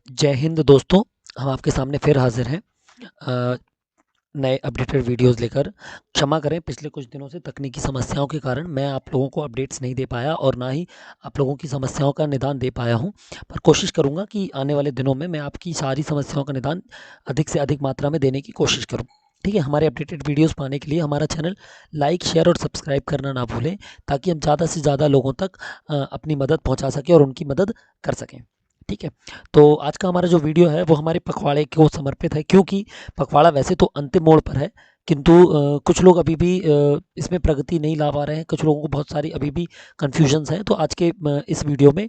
जय हिंद दोस्तों। हम आपके सामने फिर हाजिर हैं नए अपडेटेड वीडियोस लेकर। क्षमा करें, पिछले कुछ दिनों से तकनीकी समस्याओं के कारण मैं आप लोगों को अपडेट्स नहीं दे पाया और ना ही आप लोगों की समस्याओं का निदान दे पाया हूं। पर कोशिश करूंगा कि आने वाले दिनों में मैं आपकी सारी समस्याओं का निदान अधिक से अधिक मात्रा में देने की कोशिश करूं। ठीक है, हमारे अपडेटेड वीडियोस पाने के लिए हमारा चैनल लाइक, शेयर और सब्सक्राइब करना ना भूलें, ताकि हम ज़्यादा से ज़्यादा लोगों तक अपनी मदद पहुंचा सकें और उनकी मदद कर सकें। ठीक है, तो आज का हमारा जो वीडियो है वो हमारे पखवाड़े को समर्पित है, क्योंकि पखवाड़ा वैसे तो अंतिम मोड़ पर है, किंतु कुछ लोग अभी भी इसमें प्रगति नहीं ला पा रहे हैं। कुछ लोगों को बहुत सारी अभी भी कन्फ्यूजन्स हैं। तो आज के इस वीडियो में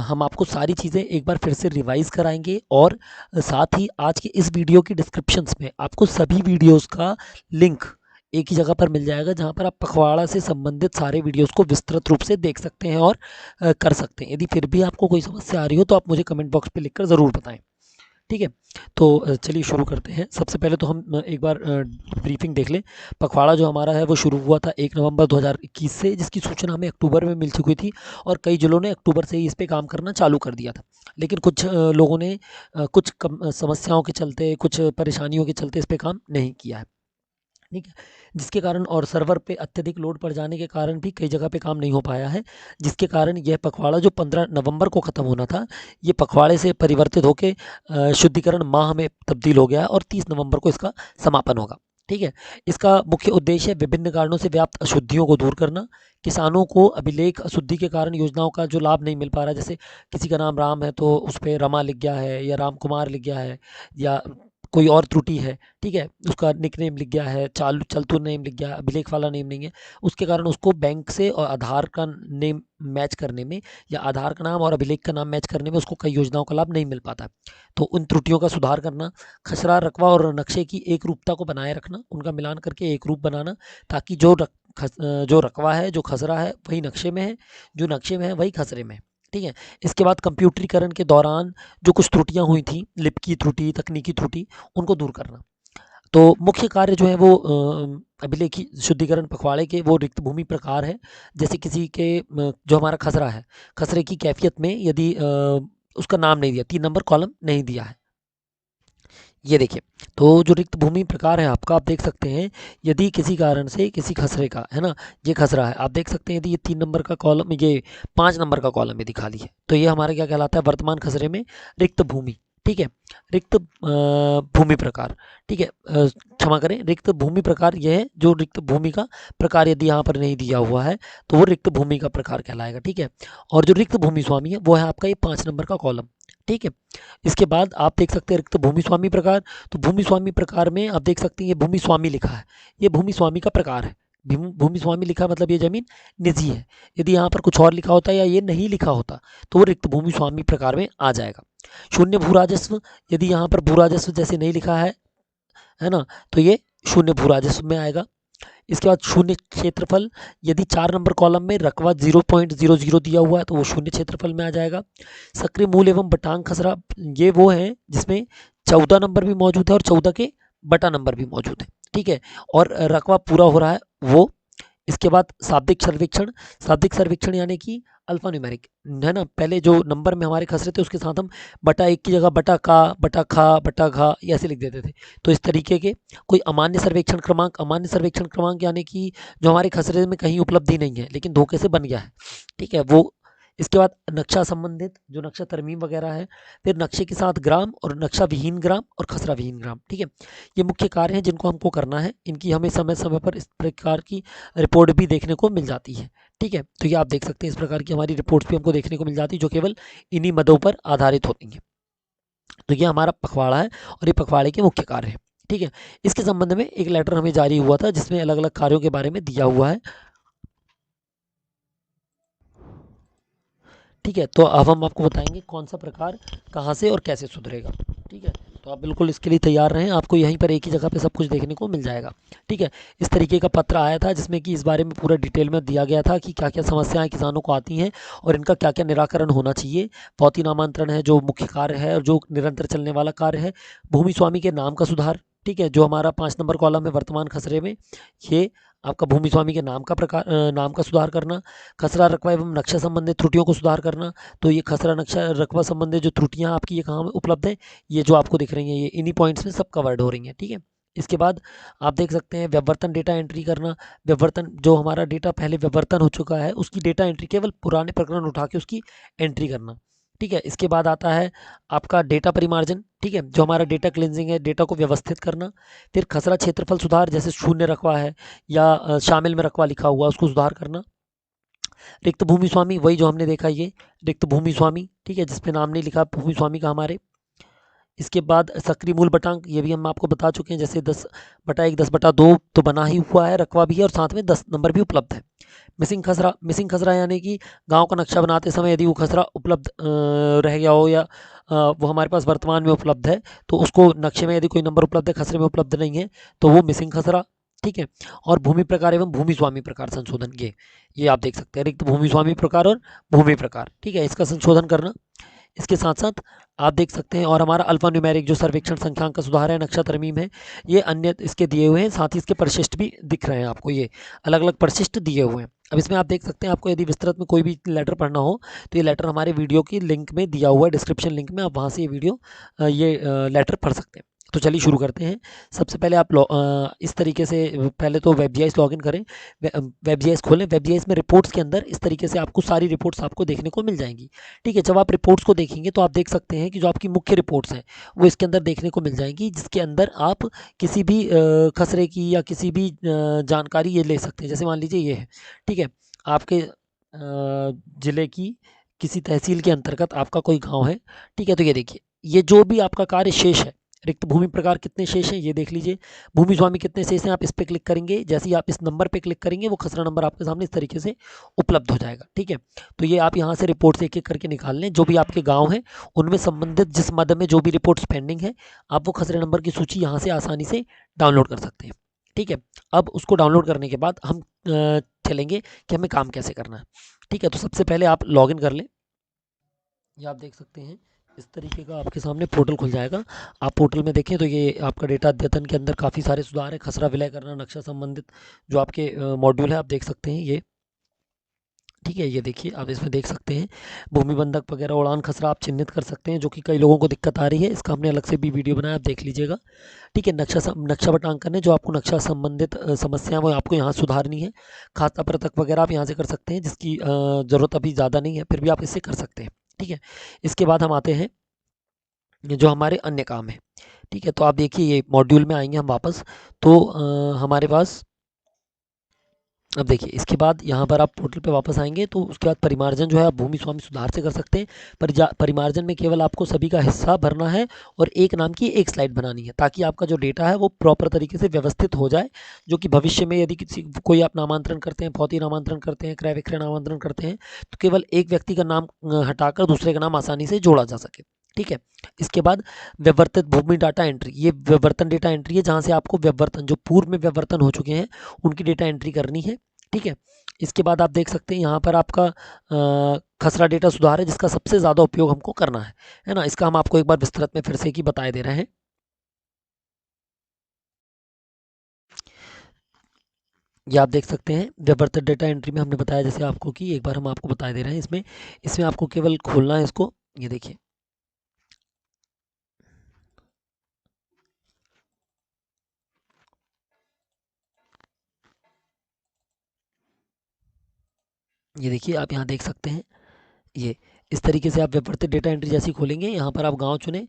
हम आपको सारी चीज़ें एक बार फिर से रिवाइज कराएंगे और साथ ही आज के इस वीडियो की डिस्क्रिप्शंस में आपको सभी वीडियोस का लिंक एक ही जगह पर मिल जाएगा, जहां पर आप पखवाड़ा से संबंधित सारे वीडियोस को विस्तृत रूप से देख सकते हैं और कर सकते हैं। यदि फिर भी आपको कोई समस्या आ रही हो तो आप मुझे कमेंट बॉक्स पे लिखकर ज़रूर बताएं। ठीक है, तो चलिए शुरू करते हैं। सबसे पहले तो हम एक बार ब्रीफिंग देख लें। पखवाड़ा जो हमारा है वो शुरू हुआ था 1 नवंबर 2021 से, जिसकी सूचना हमें अक्टूबर में मिल चुकी थी और कई जिलों ने अक्टूबर से ही इस पे काम करना चालू कर दिया था। लेकिन कुछ लोगों ने समस्याओं के चलते, कुछ परेशानियों के चलते इस पे काम नहीं किया है। ठीक है, जिसके कारण और सर्वर पे अत्यधिक लोड पड़ जाने के कारण भी कई जगह पे काम नहीं हो पाया है, जिसके कारण यह पखवाड़ा जो 15 नवंबर को ख़त्म होना था, ये पखवाड़े से परिवर्तित होके शुद्धिकरण माह में तब्दील हो गया और 30 नवंबर को इसका समापन होगा। ठीक है, इसका मुख्य उद्देश्य विभिन्न कारणों से व्याप्त अशुद्धियों को दूर करना। किसानों को अभिलेख अशुद्धि के कारण योजनाओं का जो लाभ नहीं मिल पा रहा है, जैसे किसी का नाम राम है तो उस पर रमा लिख गया है या राम कुमार लिख गया है, या कोई और त्रुटि है, ठीक है, उसका निकनेम लिख गया है, चलतू नेम लिख गया, अभिलेख वाला नेम नहीं है, उसके कारण उसको बैंक से और आधार का नेम मैच करने में, या आधार का नाम और अभिलेख का नाम मैच करने में उसको कई योजनाओं का लाभ नहीं मिल पाता है। तो उन त्रुटियों का सुधार करना, खसरा, रकबा और नक्शे की एक रूपता को बनाए रखना, उनका मिलान करके एक रूप बनाना, ताकि जो रकबा है, जो खसरा है वही नक्शे में है, जो नक्शे में है वही खसरे में है। ठीक है, इसके बाद कंप्यूटरीकरण के दौरान जो कुछ त्रुटियां हुई थी, लिप की त्रुटि, तकनीकी त्रुटि, उनको दूर करना। तो मुख्य कार्य जो है वो अभिलेखी शुद्धिकरण पखवाड़े के वो रिक्त भूमि प्रकार है। जैसे किसी के जो हमारा खसरा है, खसरे की कैफियत में यदि उसका नाम नहीं दिया, 3 नंबर कॉलम नहीं दिया है, ये देखिए। तो जो रिक्त भूमि प्रकार है आपका, आप देख सकते हैं, यदि किसी कारण से किसी खसरे का है ना, ये खसरा है, आप देख सकते हैं यदि ये 3 नंबर का कॉलम, ये 5 नंबर का कॉलम यदि खाली है, तो ये हमारा क्या कहलाता है, वर्तमान खसरे में रिक्त भूमि। ठीक है, रिक्त भूमि प्रकार। ठीक है, क्षमा करें, रिक्त भूमि प्रकार यह है, जो रिक्त भूमि का प्रकार यदि यहाँ पर नहीं दिया हुआ है तो वो रिक्त भूमि का प्रकार कहलाएगा। ठीक है, और जो रिक्त भूमि स्वामी है वो है आपका ये 5 नंबर का कॉलम। ठीक है, इसके बाद आप देख सकते हैं रिक्त भूमि स्वामी प्रकार। तो भूमि स्वामी प्रकार में आप देख सकते हैं ये भूमि स्वामी लिखा है, ये भूमि स्वामी का प्रकार है। भूमि स्वामी लिखा मतलब ये जमीन निजी है। यदि यहाँ पर कुछ और लिखा होता या ये नहीं लिखा होता तो वो रिक्त भूमि स्वामी प्रकार में आ जाएगा। शून्य भू राजस्व, यदि यहाँ पर भू राजस्व जैसे नहीं लिखा है ना, तो ये शून्य भू राजस्व में आएगा। इसके बाद शून्य क्षेत्रफल, यदि 4 नंबर कॉलम में रकबा 0.00 दिया हुआ है तो वो शून्य क्षेत्रफल में आ जाएगा। सक्रिय मूल एवं बटांग खसरा, ये वो है जिसमें 14 नंबर भी मौजूद है और 14 के बटा नंबर भी मौजूद है। ठीक है, और रकबा पूरा हो रहा है वो। इसके बाद शाब्दिक सर्वेक्षण, शाब्दिक सर्वेक्षण यानी कि अल्फा न्यूमेरिक, है ना, पहले जो नंबर में हमारे खसरे थे उसके साथ हम बटा एक की जगह बटा का, बटा खा, बटा घा, ये ऐसे लिख देते थे। तो इस तरीके के कोई अमान्य सर्वेक्षण क्रमांक, अमान्य सर्वेक्षण क्रमांक यानी कि जो हमारे खसरे में कहीं उपलब्धि नहीं है लेकिन धोखे से बन गया है। ठीक है, वो। इसके बाद नक्शा संबंधित, जो नक्शा तरमीम वगैरह है, फिर नक्शे के साथ ग्राम और नक्शा विहीन ग्राम और खसरा विहीन ग्राम। ठीक है, ये मुख्य कार्य हैं जिनको हमको करना है। इनकी हमें समय समय पर इस प्रकार की रिपोर्ट भी देखने को मिल जाती है। ठीक है, तो ये आप देख सकते हैं, इस प्रकार की हमारी रिपोर्ट्स भी हमको देखने को मिल जाती है, जो केवल इन्हीं मदों पर आधारित होती हैं। तो ये हमारा पखवाड़ा है और ये पखवाड़े के मुख्य कार्य है। ठीक है, इसके संबंध में एक लेटर हमें जारी हुआ था जिसमें अलग अलग कार्यों के बारे में दिया हुआ है। ठीक है, तो अब हम आपको बताएंगे कौन सा प्रकार कहाँ से और कैसे सुधरेगा। ठीक है, तो आप बिल्कुल इसके लिए तैयार रहें, आपको यहीं पर एक ही जगह पे सब कुछ देखने को मिल जाएगा। ठीक है, इस तरीके का पत्र आया था जिसमें कि इस बारे में पूरा डिटेल में दिया गया था कि क्या क्या समस्याएं किसानों को आती हैं और इनका क्या क्या निराकरण होना चाहिए। भौतिक नामांतरण है जो मुख्य कार्य है और जो निरंतर चलने वाला कार्य है। भूमि स्वामी के नाम का सुधार, ठीक है, जो हमारा 5 नंबर कॉलम है वर्तमान खसरे में, ये आपका भूमि स्वामी के नाम का प्रकार नाम का सुधार करना, खसरा रकबा एवं नक्शा संबंधित त्रुटियों को सुधार करना। तो ये खसरा नक्शा रकबा संबंधित जो त्रुटियां आपकी ये कहाँ उपलब्ध है, ये जो आपको दिख रही हैं ये इन्हीं पॉइंट्स में सब कवर्ड हो रही हैं, ठीक है। इसके बाद आप देख सकते हैं व्यववर्तन डेटा एंट्री करना। व्यववर्तन जो हमारा डेटा पहले व्यववर्तन हो चुका है उसकी डेटा एंट्री, केवल पुराने प्रकरण उठा के उसकी एंट्री करना, ठीक है। इसके बाद आता है आपका डेटा परिमार्जन, ठीक है, जो हमारा डेटा क्लिनजिंग है, डेटा को व्यवस्थित करना। फिर खसरा क्षेत्रफल सुधार, जैसे शून्य रकबा है या शामिल में रकबा लिखा हुआ उसको सुधार करना। रिक्त भूमि स्वामी, वही जो हमने देखा ये रिक्त भूमि स्वामी, ठीक है, जिसपे नाम नहीं लिखा भूमि स्वामी का हमारे। इसके बाद सक्रिय मूल बटांक, ये भी हम आपको बता चुके हैं, जैसे 10/1 10/2 तो बना ही हुआ है, रकबा भी है और साथ में 10 नंबर भी उपलब्ध है। मिसिंग खसरा, मिसिंग खसरा यानी कि गांव का नक्शा बनाते समय यदि वो खसरा उपलब्ध रह गया हो या वो हमारे पास वर्तमान में उपलब्ध है, तो उसको नक्शे में यदि कोई नंबर उपलब्ध है, खसरे में उपलब्ध नहीं है, तो वो मिसिंग खसरा, ठीक है। और भूमि प्रकार एवं भूमि स्वामी प्रकार संशोधन, ये आप देख सकते हैं, रिक्त भूमि स्वामी प्रकार और भूमि प्रकार, ठीक है, इसका संशोधन करना। इसके साथ साथ आप देख सकते हैं और हमारा अल्फा न्यूमेरिक जो सर्वेक्षण संख्यांक का सुधार है, नक्शा तरमीम है, ये अन्य इसके दिए हुए हैं, साथ ही इसके परिशिष्ट भी दिख रहे हैं आपको, ये अलग अलग परिशिष्ट दिए हुए हैं। अब इसमें आप देख सकते हैं, आपको यदि विस्तृत में कोई भी लेटर पढ़ना हो तो ये लेटर हमारे वीडियो की लिंक में दिया हुआ है, डिस्क्रिप्शन लिंक में, आप वहाँ से ये वीडियो ये लेटर पढ़ सकते हैं। तो चलिए शुरू करते हैं। सबसे पहले आप इस तरीके से पहले तो WebGIS लॉगिन करें, WebGIS खोलें। WebGIS में रिपोर्ट्स के अंदर इस तरीके से आपको सारी रिपोर्ट्स आपको देखने को मिल जाएंगी, ठीक है। जब आप रिपोर्ट्स को देखेंगे तो आप देख सकते हैं कि जो आपकी मुख्य रिपोर्ट्स हैं वो इसके अंदर देखने को मिल जाएंगी, जिसके अंदर आप किसी भी खसरे की या किसी भी जानकारी ये ले सकते हैं। जैसे मान लीजिए ये है, ठीक है, आपके ज़िले की किसी तहसील के अंतर्गत आपका कोई गांव है, ठीक है। तो ये देखिए, ये जो भी आपका कार्य शेष है, रिक्त भूमि प्रकार कितने शेष हैं ये देख लीजिए, भूमि स्वामी कितने शेष हैं, आप इस पर क्लिक करेंगे, जैसे ही आप इस नंबर पे क्लिक करेंगे वो खसरा नंबर आपके सामने इस तरीके से उपलब्ध हो जाएगा, ठीक है। तो ये आप यहाँ से रिपोर्ट्स एक एक करके निकाल लें, जो भी आपके गांव हैं उनमें संबंधित जिस मद में जो भी रिपोर्ट्स पेंडिंग है, आप वो खसरे नंबर की सूची यहाँ से आसानी से डाउनलोड कर सकते हैं, ठीक है। अब उसको डाउनलोड करने के बाद हम चलेंगे कि हमें काम कैसे करना है, ठीक है। तो सबसे पहले आप लॉगिन कर लें। ये आप देख सकते हैं, इस तरीके का आपके सामने पोर्टल खुल जाएगा। आप पोर्टल में देखें तो ये आपका डेटा अद्यतन के अंदर काफ़ी सारे सुधार है, खसरा विलय करना, नक्शा संबंधित जो आपके मॉड्यूल है आप देख सकते हैं ये, ठीक है। ये देखिए, आप इसमें देख सकते हैं भूमि बंधक वगैरह, उड़ान खसरा आप चिन्हित कर सकते हैं, जो कि कई लोगों को दिक्कत आ रही है, इसका हमने अलग से भी वीडियो बनाया, आप देख लीजिएगा, ठीक है। नक्शा बटांकन है, जो आपको नक्शा संबंधित समस्या वो आपको यहाँ सुधारनी है। खाता पृथक वगैरह आप यहाँ से कर सकते हैं, जिसकी ज़रूरत अभी ज़्यादा नहीं है, फिर भी आप इससे कर सकते हैं, ठीक है। इसके बाद हम आते हैं जो हमारे अन्य काम है, ठीक है। तो आप देखिए, ये मॉड्यूल में आएंगे हम वापस, तो हमारे पास अब देखिए, इसके बाद यहाँ पर आप पोर्टल पे वापस आएंगे तो उसके बाद परिमार्जन जो है आप भूमि स्वामी सुधार से कर सकते हैं। परिमार्जन में केवल आपको सभी का हिस्सा भरना है और एक नाम की एक स्लाइड बनानी है, ताकि आपका जो डेटा है वो प्रॉपर तरीके से व्यवस्थित हो जाए, जो कि भविष्य में यदि किसी कोई आप नामांतरण करते हैं, भौतिक नामांतरण करते हैं, क्रय विक्रय नामांतरण करते हैं, तो केवल एक व्यक्ति का नाम हटाकर दूसरे का नाम आसानी से जोड़ा जा सके, ठीक है। इसके बाद व्यवर्तित भूमि डाटा एंट्री, ये व्यवर्तन डेटा एंट्री है, जहाँ से आपको व्यवर्तन जो पूर्व में व्यवर्तन हो चुके हैं उनकी डेटा एंट्री करनी है, ठीक है। इसके बाद आप देख सकते हैं यहाँ पर आपका खसरा डेटा सुधार है, जिसका सबसे ज़्यादा उपयोग हमको करना है ना। इसका हम आपको एक बार विस्तृत में फिर से ही बताए दे रहे हैं। ये आप देख सकते हैं व्यवर्तित डेटा एंट्री में हमने बताया जैसे आपको, कि एक बार हम आपको बताए दे रहे हैं। इसमें इसमें आपको केवल खोलना है इसको, ये देखिए, ये देखिए, आप यहाँ देख सकते हैं, ये इस तरीके से आप व्यवर्तित डेटा एंट्री जैसी खोलेंगे, यहाँ पर आप गांव चुनें,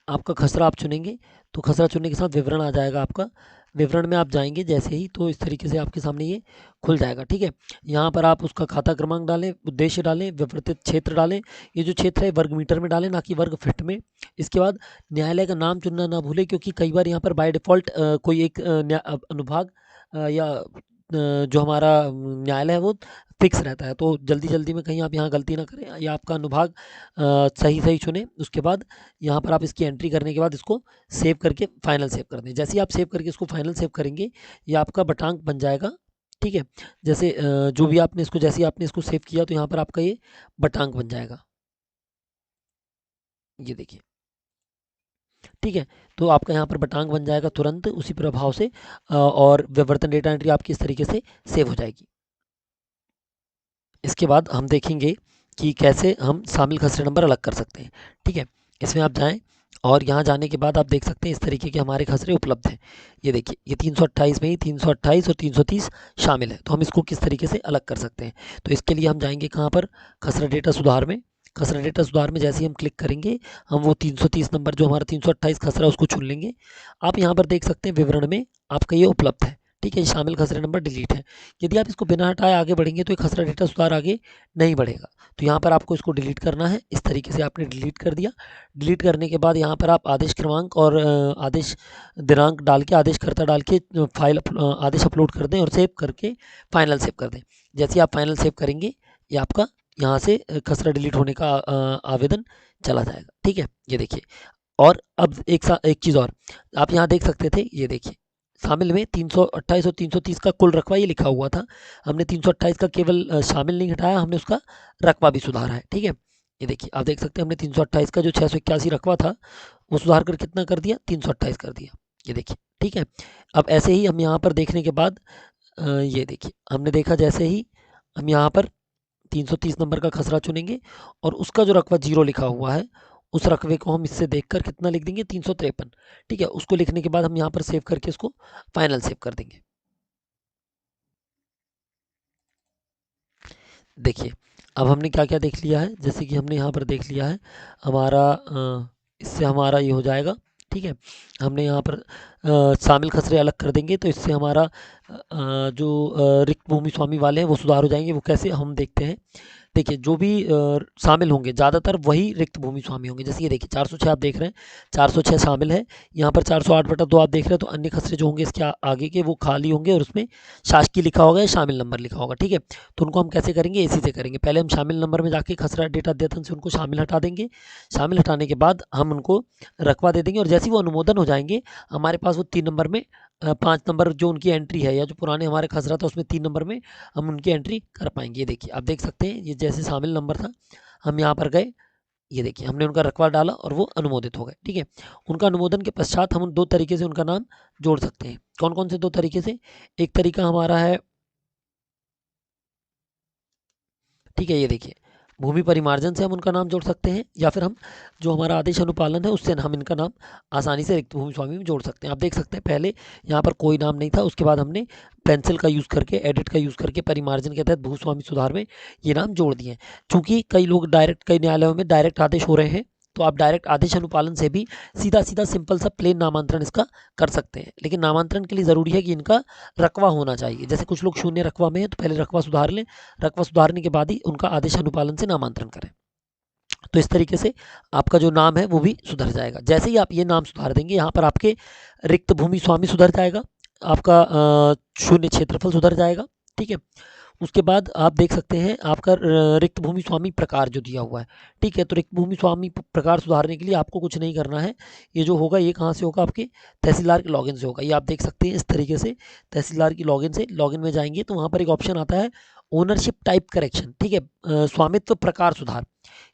आपका खसरा आप चुनेंगे, तो खसरा चुनने के साथ विवरण आ जाएगा आपका। विवरण में आप जाएंगे जैसे ही, तो इस तरीके से आपके सामने ये खुल जाएगा, ठीक है। यहाँ पर आप उसका खाता क्रमांक डालें, उद्देश्य डालें, व्यवर्तित क्षेत्र डालें, ये जो क्षेत्र है वर्ग मीटर में डालें, ना कि वर्ग फीट में। इसके बाद न्यायालय का नाम चुनना ना भूलें, क्योंकि कई बार यहाँ पर बाय डिफ़ॉल्ट कोई एक अनुभाग या जो हमारा न्यायालय है वो फिक्स रहता है, तो जल्दी जल्दी में कहीं आप यहाँ गलती ना करें, या आपका अनुभाग सही सही चुनें। उसके बाद यहाँ पर आप इसकी एंट्री करने के बाद इसको सेव करके फाइनल सेव कर दें। जैसे ही आप सेव करके इसको फाइनल सेव करेंगे, ये आपका बटांक बन जाएगा, ठीक है। जैसे जो भी आपने इसको, जैसे ही आपने इसको सेव किया तो यहाँ पर आपका ये बटांक बन जाएगा, ये देखिए। ठीक है, तो आपका यहाँ पर बटांग बन जाएगा तुरंत उसी प्रभाव से और विवर्तन डेटा एंट्री आपकी इस तरीके से सेव हो जाएगी। इसके बाद हम देखेंगे कि कैसे हम शामिल खसरे नंबर अलग कर सकते हैं। ठीक है, इसमें आप जाएं और यहाँ जाने के बाद आप देख सकते हैं इस तरीके के हमारे खसरे उपलब्ध हैं। ये देखिए, ये 328 में ही 328 और 330 शामिल है, तो हम इसको किस तरीके से अलग कर सकते हैं। तो इसके लिए हम जाएंगे कहाँ पर, खसरा डेटा सुधार में। खसरा डेटा सुधार में जैसे ही हम क्लिक करेंगे, हम वो 330 नंबर जो हमारा 328 खसरा उसको चुन लेंगे। आप यहाँ पर देख सकते हैं विवरण में आपका ये उपलब्ध है। ठीक है, शामिल खसरे नंबर डिलीट है। यदि आप इसको बिना हटाए आगे बढ़ेंगे तो ये खसरा डेटा सुधार आगे नहीं बढ़ेगा। तो यहाँ पर आपको इसको डिलीट करना है। इस तरीके से आपने डिलीट कर दिया। डिलीट करने के बाद यहाँ पर आप आदेश क्रमांक और आदेश दिनांक डाल के, आदेशकर्ता डाल के आदेश अपलोड कर दें और सेव करके फाइनल सेव कर दें। जैसे ही आप फाइनल सेव करेंगे, ये आपका यहाँ से खसरा डिलीट होने का आवेदन चला जाएगा। ठीक है, ये देखिए। और अब एक चीज़ और आप यहाँ देख सकते थे, ये देखिए शामिल में 328 और 330 का कुल रकबा ये लिखा हुआ था। हमने 328 का केवल शामिल नहीं हटाया, हमने उसका रकबा भी सुधारा है। ठीक है, ये देखिए आप देख सकते हैं हमने 328 का जो 681 रकबा था वो सुधार कर कितना कर दिया, 328 कर दिया। ये देखिए, ठीक है। अब ऐसे ही हम यहाँ पर देखने के बाद ये देखिए हमने देखा, जैसे ही हम यहाँ पर 330 नंबर का खसरा चुनेंगे और उसका जो रकबा 0 लिखा हुआ है, उस रकबे को हम इससे देखकर कितना लिख देंगे, 353। ठीक है, उसको लिखने के बाद हम यहाँ पर सेव करके इसको फाइनल सेव कर देंगे। देखिए, अब हमने क्या क्या देख लिया है, जैसे कि हमने यहाँ पर देख लिया है हमारा इससे हमारा ये हो जाएगा। ठीक है, हमने यहाँ पर शामिल खसरे अलग कर देंगे तो इससे हमारा जो रिक्त भूमि स्वामी वाले हैं वो सुधार हो जाएंगे। वो कैसे हम देखते हैं। देखिए, जो भी शामिल होंगे ज़्यादातर वही रिक्त भूमि स्वामी होंगे। जैसे ये देखिए 406 आप देख रहे हैं, 406 शामिल है। यहाँ पर 408/2 आप देख रहे हैं, तो अन्य खसरे जो होंगे इसके आगे के वो खाली होंगे और उसमें शासकीय लिखा होगा या शामिल नंबर लिखा होगा। ठीक है, तो उनको हम कैसे करेंगे, इसी से करेंगे। पहले हम शामिल नंबर में जाके खसरा डेटा अद्यतन से उनको शामिल हटा देंगे। शामिल हटाने के बाद हम उनको रकबा दे देंगे और जैसे ही वो अनुमोदन हो जाएंगे, हमारे पास वो 3 नंबर में 5 नंबर जो उनकी एंट्री है, या जो पुराने हमारे खसरा था उसमें 3 नंबर में हम उनकी एंट्री कर पाएंगे। ये देखिए आप देख सकते हैं, ये जैसे शामिल नंबर था, हम यहाँ पर गए, ये देखिए हमने उनका रकबा डाला और वो अनुमोदित हो गए। ठीक है, उनका अनुमोदन के पश्चात हम उन 2 तरीके से उनका नाम जोड़ सकते हैं। कौन कौन से 2 तरीके से, एक तरीका हमारा है, ठीक है, ये देखिए भूमि परिमार्जन से हम उनका नाम जोड़ सकते हैं, या फिर हम जो हमारा आदेश अनुपालन है उससे हम इनका नाम आसानी से रिक्त भूमि स्वामी में जोड़ सकते हैं। आप देख सकते हैं पहले यहाँ पर कोई नाम नहीं था, उसके बाद हमने पेंसिल का यूज़ करके, एडिट का यूज़ करके परिमार्जन के तहत भूस्वामी सुधार में ये नाम जोड़ दिए हैं। चूँकि कई लोग डायरेक्ट, कई न्यायालयों में डायरेक्ट आदेश हो रहे हैं, तो आप डायरेक्ट आदेश अनुपालन से भी सीधा सीधा सिंपल सा प्लेन नामांतरण इसका कर सकते हैं। लेकिन नामांतरण के लिए ज़रूरी है कि इनका रकबा होना चाहिए। जैसे कुछ लोग शून्य रकबा में है तो पहले रकबा सुधार लें, रकबा सुधारने के बाद ही उनका आदेश अनुपालन से नामांतरण करें। तो इस तरीके से आपका जो नाम है वो भी सुधर जाएगा। जैसे ही आप ये नाम सुधार देंगे, यहाँ पर आपके रिक्त भूमि स्वामी सुधर जाएगा, आपका शून्य क्षेत्रफल सुधर जाएगा। ठीक है, उसके बाद आप देख सकते हैं आपका रिक्त भूमि स्वामी प्रकार जो दिया हुआ है। ठीक है, तो रिक्त भूमि स्वामी प्रकार सुधारने के लिए आपको कुछ नहीं करना है। ये जो होगा ये कहाँ से होगा, आपके तहसीलदार के लॉगिन से होगा। ये आप देख सकते हैं इस तरीके से, तहसीलदार की लॉगिन से, लॉगिन में जाएंगे तो वहाँ पर एक ऑप्शन आता है ओनरशिप टाइप करेक्शन। ठीक है, स्वामित्व प्रकार सुधार,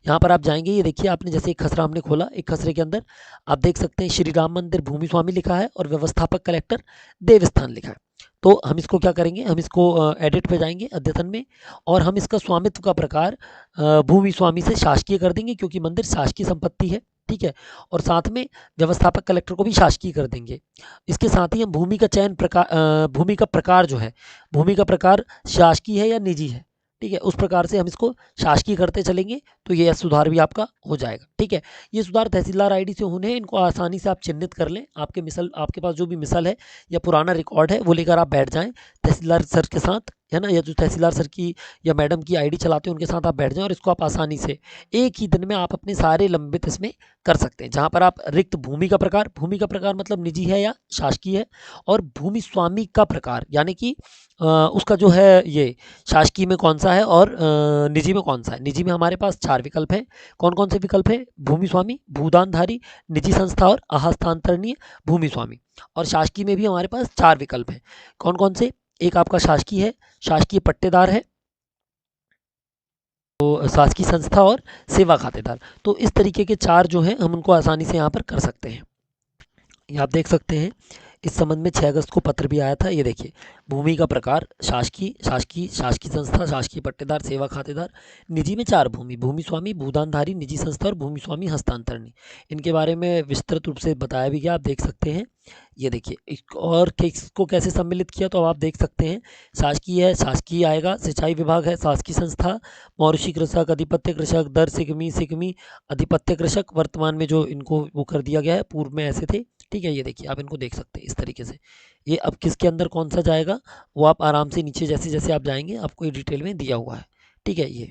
यहाँ पर आप जाएंगे। ये देखिए आपने जैसे एक खसरा हमने खोला, एक खसरे के अंदर आप देख सकते हैं श्री राम मंदिर भूमि स्वामी लिखा है और व्यवस्थापक कलेक्टर देवस्थान लिखा है। तो हम इसको क्या करेंगे, हम इसको एडिट पे जाएंगे अद्यतन में, और हम इसका स्वामित्व का प्रकार भूमि स्वामी से शासकीय कर देंगे, क्योंकि मंदिर शासकीय संपत्ति है। ठीक है, और साथ में व्यवस्थापक कलेक्टर को भी शासकीय कर देंगे। इसके साथ ही हम भूमि का चयन प्रकार, भूमि का प्रकार जो है, भूमि का प्रकार शासकीय है या निजी है, ठीक है, उस प्रकार से हम इसको शासकीय करते चलेंगे तो ये सुधार भी आपका हो जाएगा। ठीक है, ये सुधार तहसीलदार आईडी से होने हैं, इनको आसानी से आप चिन्हित कर लें। आपके पास जो भी मिसल है या पुराना रिकॉर्ड है वो लेकर आप बैठ जाएं तहसीलदार सर के साथ, है ना, या जो तहसीलदार सर की या मैडम की आईडी चलाते हैं उनके साथ आप बैठ जाएं, और इसको आप आसानी से एक ही दिन में आप अपने सारे लंबित इसमें कर सकते हैं। जहाँ पर आप रिक्त भूमि का प्रकार, भूमि का प्रकार मतलब निजी है या शासकीय है, और भूमि स्वामी का प्रकार यानी कि उसका जो है ये शासकीय में कौन सा है और निजी में कौन सा है। निजी में हमारे पास 4 विकल्प हैं। कौन कौन से विकल्प हैं, भूमि स्वामी, भूदानधारी, निजी संस्था और अहस्तांतरणीय भूमि स्वामी। और शासकीय में भी हमारे पास 4 विकल्प हैं। कौन कौन से, एक आपका शासकीय है, शासकीय पट्टेदार है, तो शासकीय संस्था और सेवा खातेदार। तो इस तरीके के 4 जो हैं हम उनको आसानी से यहाँ पर कर सकते हैं। ये आप देख सकते हैं। इस संबंध में 6 अगस्त को पत्र भी आया था। ये देखिए, भूमि का प्रकार शासकीय, शासकीय, शासकीय संस्था, शासकीय पट्टेदार, सेवा खातेदार, निजी में 4 भूमि, भूमि स्वामी, भूदानधारी, निजी संस्था और भूमि स्वामी हस्तांतरणी। इनके बारे में विस्तृत रूप से बताया भी गया, आप देख सकते हैं। ये देखिए, इसको और किसको कैसे सम्मिलित किया तो अब आप देख सकते हैं। शासकीय है, शासकीय आएगा। सिंचाई विभाग है, शासकीय संस्था। मौऋषि कृषक, अधिपत्य कृषक, दर सिगमी, सिगमी, अधिपत्य कृषक। वर्तमान में जो इनको वो कर दिया गया है, पूर्व में ऐसे थे। ठीक है, ये देखिए, आप इनको देख सकते हैं इस तरीके से। ये अब किसके अंदर कौन सा जाएगा वो आप आराम से नीचे जैसे जैसे आप जाएंगे आपको ये डिटेल में दिया हुआ है। ठीक है, ये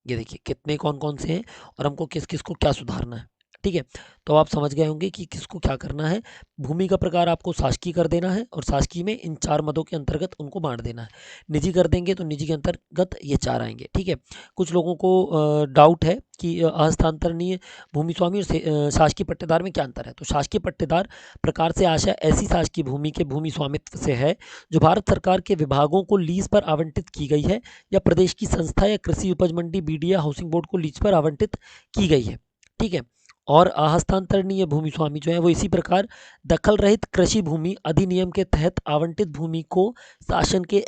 देखिए कितने कौन कौन से हैं और हमको किस किस को क्या सुधारना है। ठीक है, तो आप समझ गए होंगे कि किसको क्या करना है। भूमि का प्रकार आपको शासकीय कर देना है और शासकीय में इन 4 मदों के अंतर्गत उनको बांट देना है। निजी कर देंगे तो निजी के अंतर्गत ये 4 आएंगे। ठीक है, कुछ लोगों को डाउट है कि हस्तांतरणीय भूमि स्वामी और शासकीय पट्टेदार में क्या अंतर है। तो शासकीय पट्टेदार प्रकार से आशय ऐसी शासकीय भूमि के भूमि स्वामित्व से है जो भारत सरकार के विभागों को लीज पर आवंटित की गई है या प्रदेश की संस्था या कृषि उपज मंडी बीडीए हाउसिंग बोर्ड को लीज पर आवंटित की गई है। ठीक है, और अहस्तांतरणीय भूमि स्वामी जो है वो इसी प्रकार दखल रहित कृषि भूमि अधिनियम के तहत आवंटित भूमि को शासन के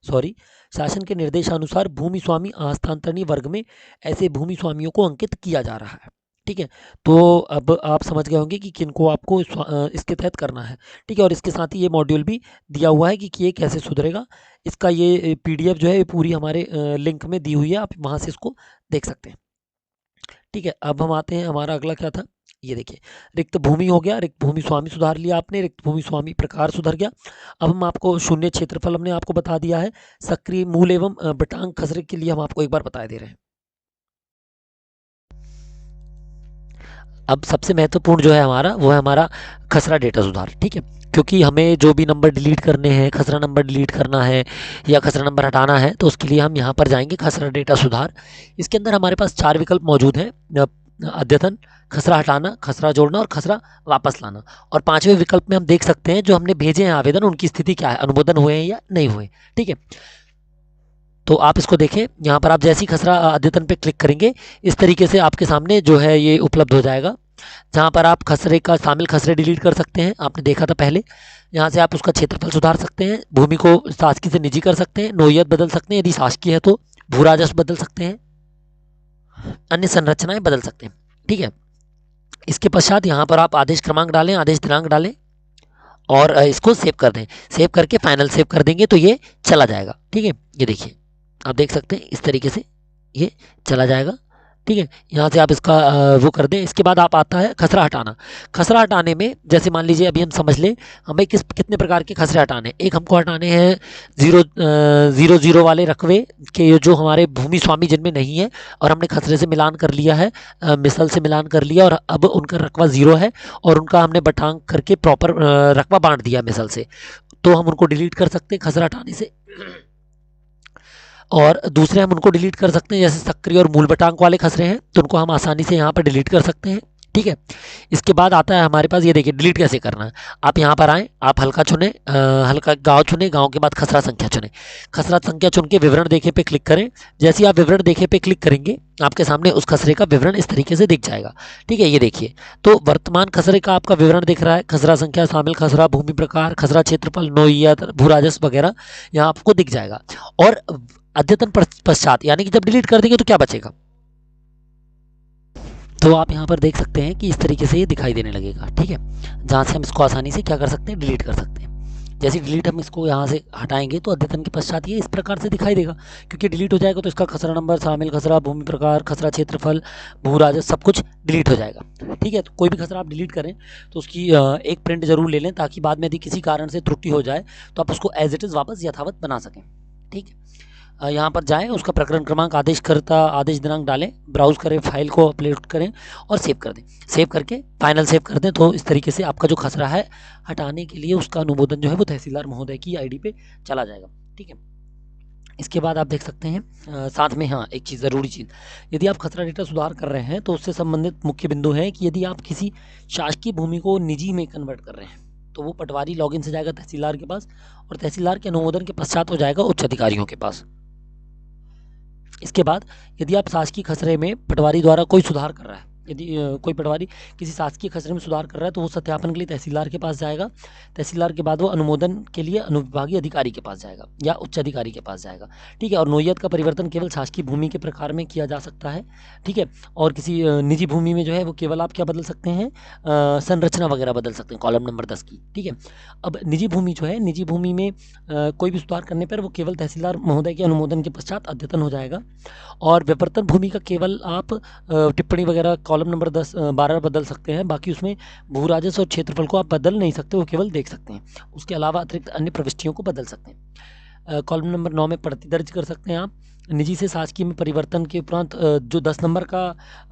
सॉरी शासन के निर्देशानुसार भूमि स्वामी हस्तांतरणीय वर्ग में ऐसे भूमि स्वामियों को अंकित किया जा रहा है। ठीक है, तो अब आप समझ गए होंगे कि किनको आपको इसके तहत करना है। ठीक है, और इसके साथ ही ये मॉड्यूल भी दिया हुआ है कि ये कैसे सुधरेगा। इसका ये पीडीएफ जो है ये पूरी हमारे लिंक में दी हुई है, आप वहाँ से इसको देख सकते हैं। ठीक है, अब हम आते हैं, हमारा अगला क्या था। ये देखिए, रिक्त भूमि हो गया, रिक्त भूमि स्वामी सुधार लिया आपने, रिक्त भूमि स्वामी प्रकार सुधर गया। अब हम आपको शून्य क्षेत्रफल हमने आपको बता दिया है। सक्रिय मूल एवं बटांग खसरे के लिए हम आपको एक बार बता दे रहे हैं। अब सबसे महत्वपूर्ण जो है हमारा वो है हमारा खसरा डेटा सुधार। ठीक है, क्योंकि हमें जो भी नंबर डिलीट करने हैं, खसरा नंबर डिलीट करना है या खसरा नंबर हटाना है, तो उसके लिए हम यहाँ पर जाएंगे खसरा डेटा सुधार। इसके अंदर हमारे पास 4 विकल्प मौजूद हैं। अद्यतन, खसरा हटाना, खसरा जोड़ना और खसरा वापस लाना। और 5वें विकल्प में हम देख सकते हैं जो हमने भेजे हैं आवेदन उनकी स्थिति क्या है, अनुमोदन हुए हैं या नहीं हुए। ठीक है, तो आप इसको देखें, यहाँ पर आप जैसे ही खसरा अद्यतन पे क्लिक करेंगे इस तरीके से आपके सामने जो है ये उपलब्ध हो जाएगा, जहाँ पर आप खसरे का शामिल खसरे डिलीट कर सकते हैं। आपने देखा था पहले, यहाँ से आप उसका क्षेत्रफल सुधार सकते हैं, भूमि को शासकीय से निजी कर सकते हैं, नोयत बदल सकते हैं, यदि शासकीय है तो भू राजस्व बदल सकते हैं, अन्य संरचनाएं बदल सकते हैं। ठीक है, इसके पश्चात यहाँ पर आप आदेश क्रमांक डालें, आदेश दिनांक डालें और इसको सेव कर दें। सेव करके फाइनल सेव कर देंगे तो ये चला जाएगा। ठीक है, ये देखिए, आप देख सकते हैं इस तरीके से ये चला जाएगा। ठीक है, यहाँ से आप इसका वो कर दें। इसके बाद आप आता है खसरा हटाना। खसरा हटाने में जैसे मान लीजिए अभी हम समझ लें हमें कितने प्रकार के खसरे हटाने हैं। एक हमको हटाने हैं 0 वाले रकबे के जो हमारे भूमि स्वामी जिनमें नहीं है और हमने खसरे से मिलान कर लिया है, मिसल से मिलान कर लिया और अब उनका रकबा 0 है और उनका हमने बटांग करके प्रॉपर रकबा बांट दिया मिसल से, तो हम उनको डिलीट कर सकते हैं खसरा हटाने से। और दूसरे हम उनको डिलीट कर सकते हैं, जैसे सक्रिय और मूल बटांक वाले खसरे हैं तो उनको हम आसानी से यहाँ पर डिलीट कर सकते हैं। ठीक है, इसके बाद आता है हमारे पास, ये देखिए डिलीट कैसे करना है। आप यहाँ पर आएँ, आप हल्का चुने, हल्का गांव चुने, गांव के बाद खसरा संख्या चुने, खसरा संख्या चुन के विवरण देखे पे क्लिक करें। जैसे ही आप विवरण देखे पे क्लिक करेंगे आपके सामने उस खसरे का विवरण इस तरीके से दिख जाएगा। ठीक है, ये देखिए, तो वर्तमान खसरे का आपका विवरण दिख रहा है, खसरा संख्या, शामिल खसरा, भूमि प्रकार, खसरा क्षेत्रफल, नोयत, भू राजस्व वगैरह यहाँ आपको दिख जाएगा। और अद्यतन पश्चात यानी कि जब डिलीट कर देंगे तो क्या बचेगा, तो आप यहाँ पर देख सकते हैं कि इस तरीके से ये दिखाई देने लगेगा। ठीक है, जहाँ से हम इसको आसानी से क्या कर सकते हैं, डिलीट कर सकते हैं। जैसे डिलीट हम इसको यहाँ से हटाएंगे तो अद्यतन के पश्चात ये इस प्रकार से दिखाई देगा, क्योंकि डिलीट हो जाएगा तो इसका खसरा नंबर, शामिल खसरा, भूमि प्रकार, खसरा क्षेत्रफल, भू राजस्व सब कुछ डिलीट हो जाएगा। ठीक है, तो कोई भी खसरा आप डिलीट करें तो उसकी एक प्रिंट जरूर ले लें, ताकि बाद में यदि किसी कारण से त्रुटि हो जाए तो आप उसको एज इट इज़ वापस यथावत बना सकें। ठीक है, यहाँ पर जाएं, उसका प्रकरण क्रमांक, आदेशकर्ता, आदेश दिनांक डालें, ब्राउज करें, फाइल को अपलोड करें और सेव कर दें। सेव करके फाइनल सेव कर दें तो इस तरीके से आपका जो खसरा है हटाने के लिए उसका अनुमोदन जो है वो तहसीलदार महोदय की आईडी पे चला जाएगा। ठीक है, इसके बाद आप देख सकते हैं साथ में हाँ एक चीज़, ज़रूरी चीज़, यदि आप खसरा डेटा सुधार कर रहे हैं तो उससे संबंधित मुख्य बिंदु है कि यदि आप किसी शासकीय भूमि को निजी में कन्वर्ट कर रहे हैं तो वो पटवारी लॉगिन से जाएगा तहसीलदार के पास और तहसीलदार के अनुमोदन के पश्चात हो जाएगा उच्च अधिकारियों के पास। इसके बाद यदि आप शासकीय खसरे में पटवारी द्वारा कोई सुधार कर रहा है, यदि कोई पटवारी किसी शासकीय खसरे में सुधार कर रहा है तो वो सत्यापन के लिए तहसीलदार के पास जाएगा। तहसीलदार के बाद वो अनुमोदन के लिए अनुविभागीय अधिकारी के पास जाएगा या उच्च अधिकारी के पास जाएगा। ठीक है, और नोयत का परिवर्तन केवल शासकीय भूमि के प्रकार में किया जा सकता है। ठीक है, और किसी निजी भूमि में जो है वो केवल आप क्या बदल सकते हैं, संरचना वगैरह बदल सकते हैं, कॉलम नंबर 10 की। ठीक है, अब निजी भूमि जो है, निजी भूमि में कोई भी सुधार करने पर वो केवल तहसीलदार महोदय के अनुमोदन के पश्चात अद्यतन हो जाएगा। और विवर्तन भूमि का केवल आप टिप्पणी वगैरह कॉलम नंबर 12 बदल सकते हैं। बाकी उसमें भू राजस्व और क्षेत्रफल को आप बदल नहीं सकते, वो केवल देख सकते हैं। उसके अलावा अतिरिक्त अन्य प्रविष्टियों को बदल सकते हैं। कॉलम नंबर 9 में प्रति दर्ज कर सकते हैं आप। निजी से शासकीय में परिवर्तन के उपरांत जो 10 नंबर का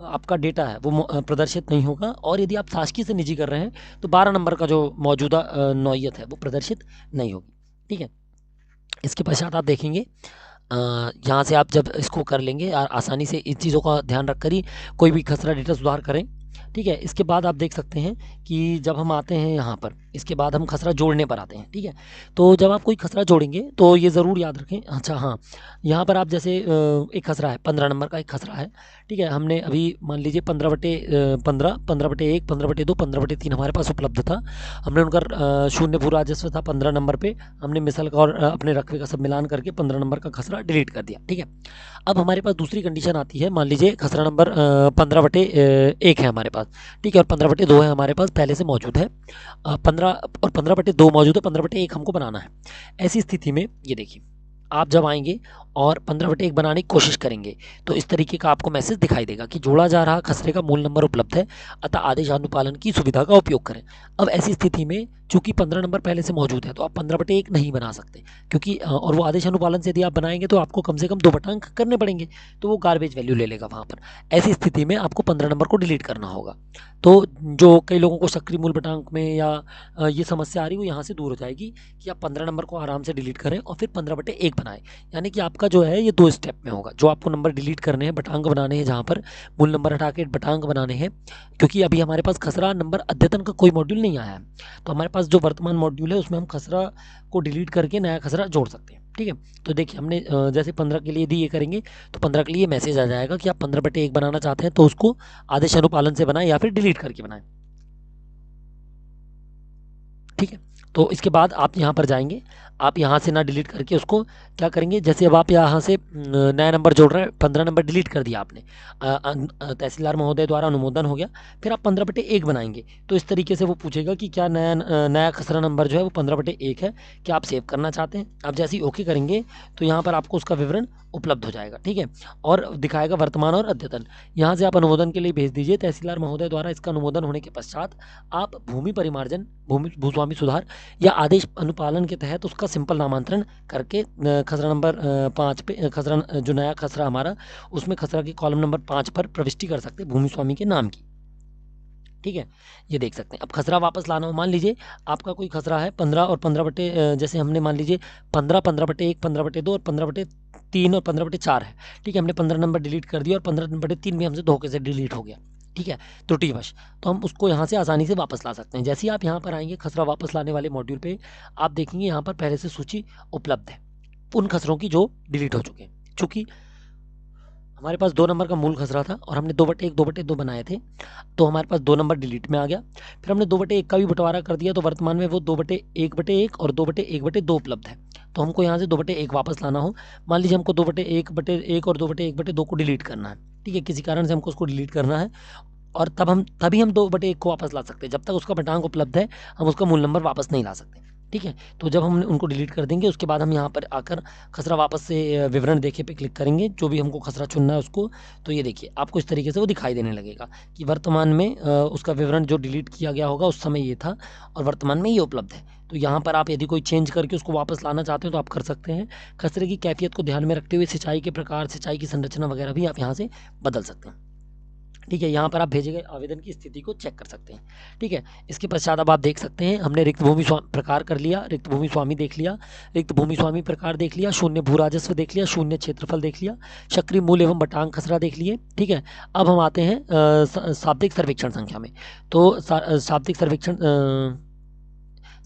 आपका डेटा है वो प्रदर्शित नहीं होगा, और यदि आप शासकीय से निजी कर रहे हैं तो 12 नंबर का जो मौजूदा नौयत है वो प्रदर्शित नहीं होगी। ठीक है, इसके पश्चात आप देखेंगे यहाँ से आप जब इसको कर लेंगे आसानी से, इन चीज़ों का ध्यान रखकर ही कोई भी खसरा डेटा सुधार करें। ठीक है, इसके बाद आप देख सकते हैं कि जब हम आते हैं यहाँ पर, इसके बाद हम खसरा जोड़ने पर आते हैं। ठीक है, तो जब आप कोई खसरा जोड़ेंगे तो ये ज़रूर याद रखें। अच्छा हाँ, यहाँ पर आप जैसे एक खसरा है, 15 नंबर का एक खसरा है। ठीक है, हमने अभी मान लीजिए 15/15, 15/1, 15/2, 15/3 हमारे पास उपलब्ध था। हमने उनका शून्य भू राजस्व था 15 नंबर पे, हमने मिसल का और अपने रकबे का सब मिलान करके 15 नंबर का खसरा डिलीट कर दिया। ठीक है, अब हमारे पास दूसरी कंडीशन आती है, मान लीजिए खसरा नंबर 15/1 है हमारे पास। ठीक है, और 15/2 है हमारे पास पहले से मौजूद है। 15 और 15/2 मौजूद है, 15/1 हमको बनाना है। ऐसी स्थिति में ये देखिए, आप जब आएंगे और 15/1 बनाने की कोशिश करेंगे तो इस तरीके का आपको मैसेज दिखाई देगा कि जोड़ा जा रहा खसरे का मूल नंबर उपलब्ध है, अतः आदेश अनुपालन की सुविधा का उपयोग करें। अब ऐसी स्थिति में चूंकि 15 नंबर पहले से मौजूद है तो आप 15/1 नहीं बना सकते, क्योंकि और वो आदेश अनुपालन से यदि आप बनाएंगे तो आपको कम से कम 2 बटांक करने पड़ेंगे, तो वो गार्बेज वैल्यू ले लेगा वहाँ पर। ऐसी स्थिति में आपको 15 नंबर को डिलीट करना होगा। तो जो कई लोगों को सक्रिय मूल बटांक में या ये समस्या आ रही है वो यहाँ से दूर हो जाएगी कि आप 15 नंबर को आराम से डिलीट करें और फिर 15/1 बनाएं। यानी कि आपका जो है ये 2 स्टेप में होगा। जो आपको नंबर डिलीट करने हैं, बटांक बनाने हैं, जहाँ पर मूल नंबर हटा के बटांक बनाने हैं, क्योंकि अभी हमारे पास खसरा नंबर अद्यतन का कोई मॉड्यूल नहीं आया है, तो हमारे पास जो वर्तमान मॉड्यूल है उसमें हम खसरा को डिलीट करके नया खसरा जोड़ सकते हैं। ठीक है, तो देखिए हमने जैसे 15 के लिए यदि ये करेंगे तो 15 के लिए मैसेज आ जाएगा कि आप 15/1 बनाना चाहते हैं तो उसको आदेश अनुपालन से बनाएं या फिर डिलीट करके बनाएं। ठीक है, तो इसके बाद आप यहाँ पर जाएंगे, आप यहाँ से ना डिलीट करके उसको क्या करेंगे, जैसे अब आप यहाँ से नया नंबर जोड़ रहे हैं, 15 नंबर डिलीट कर दिया आपने, तहसीलदार महोदय द्वारा अनुमोदन हो गया, फिर आप 15/1 बनाएंगे तो इस तरीके से वो पूछेगा कि क्या नया खसरा नंबर जो है वो 15/1 है, क्या आप सेव करना चाहते हैं। आप जैसे ही ओके करेंगे तो यहाँ पर आपको उसका विवरण उपलब्ध हो जाएगा। ठीक है, और दिखाएगा वर्तमान और अद्यतन। यहाँ से आप अनुमोदन के लिए भेज दीजिए, तहसीलदार महोदय द्वारा इसका अनुमोदन होने के पश्चात आप भूमि परिमार्जन, भूमि भूस्वामी सुधार या आदेश अनुपालन के तहत उसका सिंपल नामांतरण करके खसरा नंबर 5 पे खसरा जो नया खसरा हमारा, उसमें खसरा के कॉलम नंबर 5 पर प्रविष्टि कर सकते हैं भूमि स्वामी के नाम की। ठीक है, ये देख सकते हैं। अब खसरा वापस लाना हो, मान लीजिए आपका कोई खसरा है 15 और 15 जैसे हमने मान लीजिए 15, 15/1, 15/2 और 15/3 और 15/4 है। ठीक है, हमने 15 नंबर डिलीट कर दिया और 15/3 भी हमसे धोखे से डिलीट हो गया। ठीक है, त्रुटिवश, तो हम उसको यहाँ से आसानी से वापस ला सकते हैं। जैसे ही आप यहाँ पर आएंगे खसरा वापस लाने वाले मॉड्यूल पे, आप देखेंगे यहाँ पर पहले से सूची उपलब्ध है उन खसरों की जो डिलीट हो चुके हैं। चूँकि हमारे पास 2 नंबर का मूल खसरा था और हमने 2/1, 2/2 बनाए थे, तो हमारे पास 2 नंबर डिलीट में आ गया। फिर हमने 2/1 का भी बंटवारा कर दिया, तो वर्तमान में वो 2/1/1 और 2/1/2 उपलब्ध है। तो हमको यहाँ से 2/1 वापस लाना हो, मान लीजिए हमको 2/1/1 और 2/1/2 को डिलीट करना है। ठीक है, किसी कारण से हमको उसको डिलीट करना है, और तभी हम 2/1 को वापस ला सकते हैं। जब तक उसका बटांक उपलब्ध है हम उसका मूल नंबर वापस नहीं ला सकते। ठीक है, तो जब हम उनको डिलीट कर देंगे उसके बाद हम यहाँ पर आकर खसरा वापस से विवरण देखे पे क्लिक करेंगे, जो भी हमको खसरा चुनना है उसको, तो ये देखिए आपको इस तरीके से वो दिखाई देने लगेगा कि वर्तमान में उसका विवरण जो डिलीट किया गया होगा उस समय ये था और वर्तमान में ये उपलब्ध है। तो यहाँ पर आप यदि कोई चेंज करके उसको वापस लाना चाहते हो तो आप कर सकते हैं। खसरे की कैफियत को ध्यान में रखते हुए सिंचाई के प्रकार, सिंचाई की संरचना वगैरह भी आप यहाँ से बदल सकते हैं। ठीक है, यहाँ पर आप भेजे गए आवेदन की स्थिति को चेक कर सकते हैं। ठीक है, इसके पश्चात अब आप देख सकते हैं हमने रिक्त भूमि प्रकार कर लिया, रिक्त भूमि स्वामी देख लिया, रिक्त भूमि स्वामी प्रकार देख लिया, शून्य भू राजस्व देख लिया, शून्य क्षेत्रफल देख लिया, सक्रिय मूल एवं बटांक खसरा देख लिए। ठीक है, अब हम आते हैं शाब्दिक सर्वेक्षण संख्या में। तो शाब्दिक सर्वेक्षण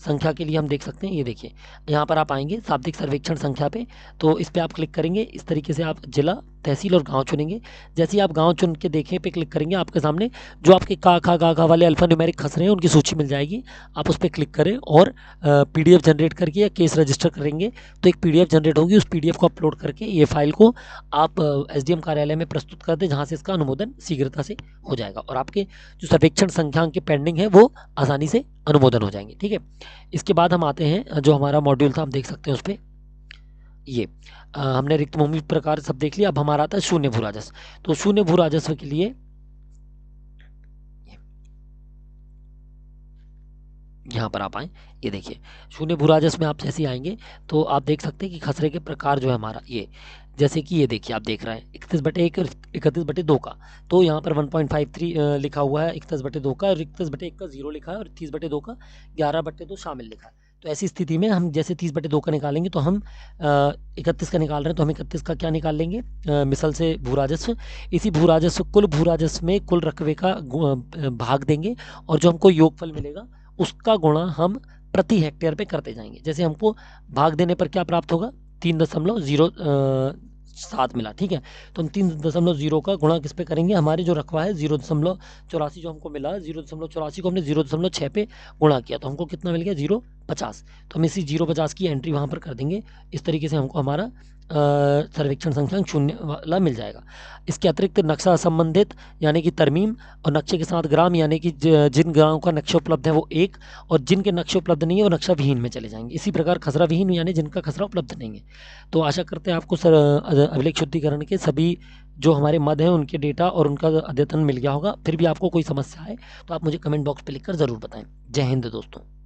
संख्या के लिए हम देख सकते हैं, ये देखिए यहाँ पर आप आएंगे शाब्दिक सर्वेक्षण संख्या पे, तो इस पर आप क्लिक करेंगे। इस तरीके से आप जिला तहसील और गांव चुनेंगे। जैसे ही आप गांव चुन के देखें पे क्लिक करेंगे, आपके सामने जो आपके का खा गा घा वाले अल्फान्यूमेरिक खसरे हैं उनकी सूची मिल जाएगी। आप उस पर क्लिक करें और पीडीएफ जनरेट करके या केस रजिस्टर करेंगे तो एक पीडीएफ जनरेट होगी। उस पीडीएफ को अपलोड करके ये फाइल को आप एसडीएम कार्यालय में प्रस्तुत कर दें, जहाँ से इसका अनुमोदन शीघ्रता से हो जाएगा और आपके जो सर्वेक्षण संख्यांक के पेंडिंग है वो आसानी से अनुमोदन हो जाएंगे। ठीक है, इसके बाद हम आते हैं जो हमारा मॉड्यूल था, हम देख सकते हैं उस पर ये हमने रिक्त भूमि प्रकार सब देख लिया। अब हमारा आता है शून्य भू राजस्व। तो शून्य भू राजस्व के लिए यहाँ पर आप आए, ये देखिए शून्य भू राजस्व में आप जैसे ही आएंगे तो आप देख सकते हैं कि खसरे के प्रकार जो है हमारा ये, जैसे कि ये देखिए आप देख रहे हैं 31/1 और 31/2 का, तो यहाँ पर 1.53 लिखा हुआ है 31/2 का, और 31/1 का 0 लिखा है और 30/2 का 11/2 शामिल लिखा है। तो ऐसी स्थिति में हम जैसे 30/2 का निकालेंगे तो हम 31 का निकाल रहे हैं तो हम 31 का क्या निकाल लेंगे, मिसल से भू राजस्व। इसी भू राजस्व कुल भू राजस्व में कुल रकबे का भाग देंगे और जो हमको योगफल मिलेगा उसका गुणा हम प्रति हेक्टेयर पे करते जाएंगे। जैसे हमको भाग देने पर क्या प्राप्त होगा, 3.07 मिला। ठीक है, तो हम 3.0 का गुणा किस पे करेंगे, हमारे जो रकबा है 0.84 जो हमको मिला, 0.84 को हमने 0.6 पे गुणा किया तो हमको कितना मिल गया, 0.50। तो हम इसी 0.50 की एंट्री वहाँ पर कर देंगे। इस तरीके से हमको हमारा सर्वेक्षण संख्यांक शून्य वाला मिल जाएगा। इसके अतिरिक्त नक्शा संबंधित यानी कि तरमीम और नक्शे के साथ ग्राम यानी कि जिन गाँव का नक्शा उपलब्ध है वो एक, और जिनके नक्शे उपलब्ध नहीं है वो नक्शा विहीन में चले जाएंगे। इसी प्रकार खसरा विहीन यानी जिनका खसरा उपलब्ध नहीं है। तो आशा करते हैं आपको सर अभिलेख शुद्धिकरण के सभी जो हमारे मद हैं उनके डेटा और उनका अद्यतन मिल गया होगा। फिर भी आपको कोई समस्या है तो आप मुझे कमेंट बॉक्स पे लिखकर ज़रूर बताएं। जय हिंद दोस्तों।